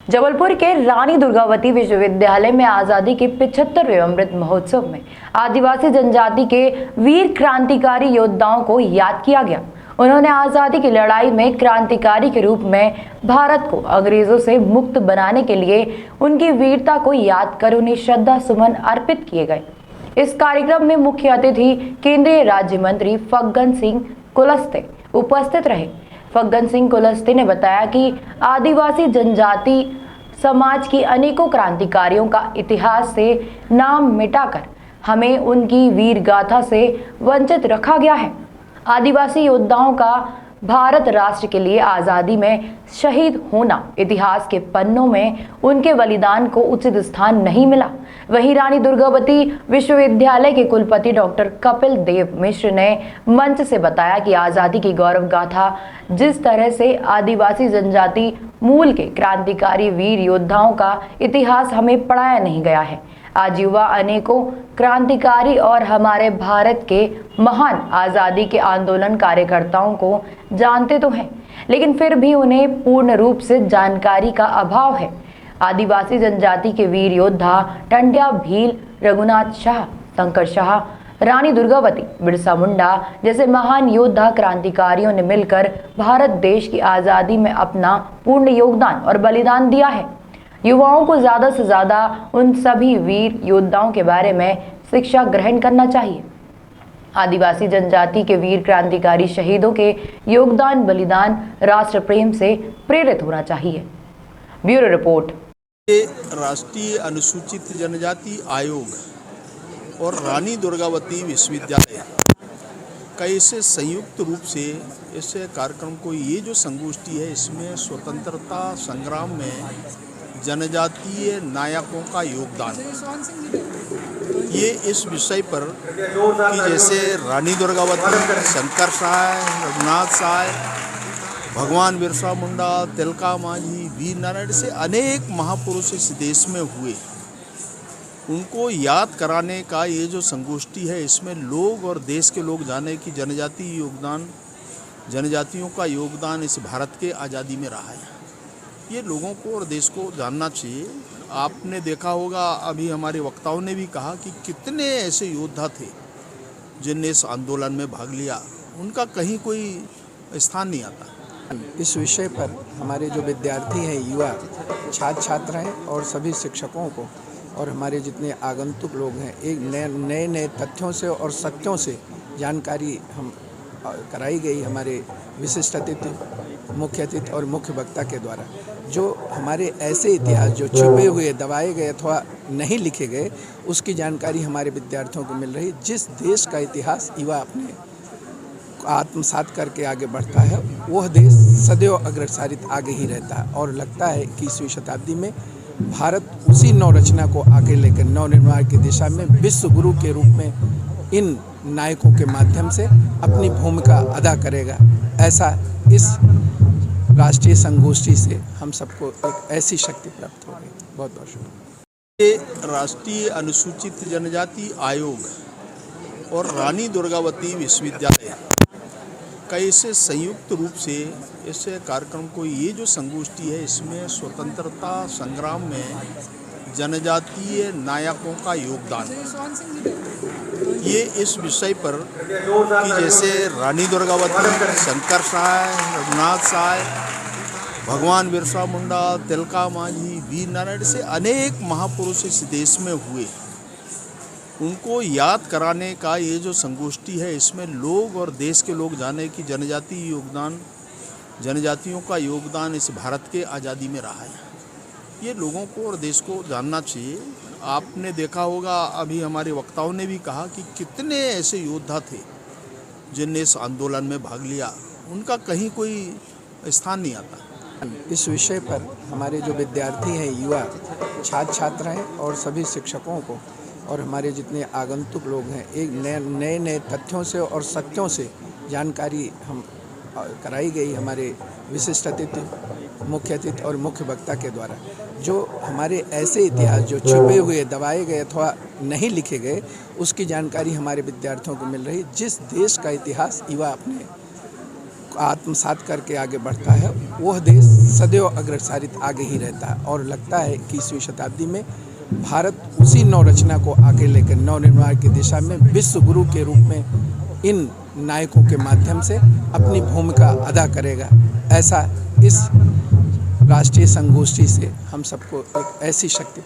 जबलपुर के रानी दुर्गावती विश्वविद्यालय में आजादी के 75वें अमृत महोत्सव में आदिवासी जनजाति के वीर क्रांतिकारी योद्धाओं को याद किया गया। उन्होंने आजादी की लड़ाई में क्रांतिकारी के रूप में भारत को अंग्रेजों से मुक्त बनाने के लिए उनकी वीरता को याद कर उन्हें श्रद्धा सुमन अर्पित किए गए। इस कार्यक्रम में मुख्य अतिथि केंद्रीय राज्य मंत्री फग्गन सिंह कुलस्ते उपस्थित रहे। फग्गन सिंह कुलस्ते ने बताया कि आदिवासी जनजाति समाज की अनेकों क्रांतिकारियों का इतिहास से नाम मिटाकर हमें उनकी वीर गाथा से वंचित रखा गया है। आदिवासी योद्धाओं का भारत राष्ट्र के लिए आजादी में शहीद होना इतिहास के पन्नों में उनके बलिदान को उचित स्थान नहीं मिला। वहीं रानी दुर्गावती विश्वविद्यालय के कुलपति डॉक्टर कपिल देव मिश्र ने मंच से बताया कि आजादी की गौरव गाथा जिस तरह से आदिवासी जनजाति मूल के क्रांतिकारी वीर योद्धाओं का इतिहास हमें पढ़ाया नहीं गया है। आज युवा अनेकों क्रांतिकारी और हमारे भारत के महान आजादी के आंदोलन कार्यकर्ताओं को जानते तो हैं, लेकिन फिर भी उन्हें पूर्ण रूप से जानकारी का अभाव है। आदिवासी जनजाति के वीर योद्धा टंड्या भील, रघुनाथ शाह, शंकर शाह, रानी दुर्गावती, बिरसा मुंडा जैसे महान योद्धा क्रांतिकारियों ने मिलकर भारत देश की आजादी में अपना पूर्ण योगदान और बलिदान दिया है। युवाओं को ज्यादा से ज्यादा उन सभी वीर योद्धाओं के बारे में शिक्षा ग्रहण करना चाहिए। आदिवासी जनजाति के वीर क्रांतिकारी शहीदों के योगदान बलिदान राष्ट्र प्रेम से प्रेरित होना चाहिए। Bureau report. राष्ट्रीय अनुसूचित जनजाति आयोग और रानी दुर्गावती विश्वविद्यालय का इसे संयुक्त रूप से इस कार्यक्रम को, ये जो संगोष्ठी है, इसमें स्वतंत्रता संग्राम में जनजातीय नायकों का योगदान, ये इस विषय पर कि जैसे रानी दुर्गावती, शंकर शाह, रघुनाथ शाह, भगवान बिरसा मुंडा, तिलका मांझी, वीर नारायण से अनेक महापुरुष इस देश में हुए, उनको याद कराने का ये जो संगोष्ठी है, इसमें लोग और देश के लोग जाने कि जनजातियों का योगदान इस भारत के आज़ादी में रहा है। ये लोगों को और देश को जानना चाहिए। आपने देखा होगा, अभी हमारे वक्ताओं ने भी कहा कि कितने ऐसे योद्धा थे जिनने इस आंदोलन में भाग लिया, उनका कहीं कोई स्थान नहीं आता। इस विषय पर हमारे जो विद्यार्थी हैं, युवा छात्र छात्र हैं और सभी शिक्षकों को और हमारे जितने आगंतुक लोग हैं, एक नए तथ्यों से और सत्यों से जानकारी हम कराई गई हमारे विशिष्ट अतिथि, मुख्य अतिथि और मुख्य वक्ता के द्वारा। जो हमारे ऐसे इतिहास जो छुपे हुए, दबाए गए अथवा नहीं लिखे गए, उसकी जानकारी हमारे विद्यार्थियों को मिल रही। जिस देश का इतिहास युवा अपने आत्मसात करके आगे बढ़ता है, वह देश सदैव अग्रसारित आगे ही रहता है। और लगता है कि 21वीं शताब्दी में भारत उसी नवरचना को आगे लेकर नवनिर्माण की दिशा में विश्व गुरु के रूप में इन नायकों के माध्यम से अपनी भूमिका अदा करेगा। ऐसा इस राष्ट्रीय संगोष्ठी से हम सबको एक ऐसी शक्ति प्राप्त होगी। बहुत बहुत शुक्रिया। राष्ट्रीय अनुसूचित जनजाति आयोग और रानी दुर्गावती विश्वविद्यालय का इसे संयुक्त रूप से इस कार्यक्रम को, ये जो संगोष्ठी है, इसमें स्वतंत्रता संग्राम में जनजातीय नायकों का योगदान, ये इस विषय पर कि जैसे रानी दुर्गावती, शंकर शाह, रघुनाथ शाह, भगवान बिरसा मुंडा, तिलका मांझी, वीर नारायण से अनेक महापुरुष इस देश में हुए, उनको याद कराने का ये जो संगोष्ठी है, इसमें लोग और देश के लोग जाने कि जनजातियों का योगदान इस भारत के आज़ादी में रहा है। ये लोगों को और देश को जानना चाहिए। आपने देखा होगा, अभी हमारे वक्ताओं ने भी कहा कि कितने ऐसे योद्धा थे जिनने इस आंदोलन में भाग लिया, उनका कहीं कोई स्थान नहीं आता। इस विषय पर हमारे जो विद्यार्थी हैं, युवा छात्र छात्र हैं और सभी शिक्षकों को और हमारे जितने आगंतुक लोग हैं, एक नए तथ्यों से और सत्यों से जानकारी हम कराई गई हमारे विशिष्ट अतिथि, मुख्य अतिथि और मुख्य वक्ता के द्वारा। जो हमारे ऐसे इतिहास जो छुपे हुए, दबाए गए अथवा नहीं लिखे गए, उसकी जानकारी हमारे विद्यार्थियों को मिल रही। जिस देश का इतिहास युवा अपने आत्मसात करके आगे बढ़ता है, वह देश सदैव अग्रसारित आगे ही रहता है। और लगता है कि 21वीं शताब्दी में भारत उसी नवरचना को आगे लेकर नवनिर्माण की दिशा में विश्व गुरु के रूप में इन नायकों के माध्यम से अपनी भूमिका अदा करेगा। ऐसा इस राष्ट्रीय संगोष्ठी से हम सबको एक ऐसी शक्ति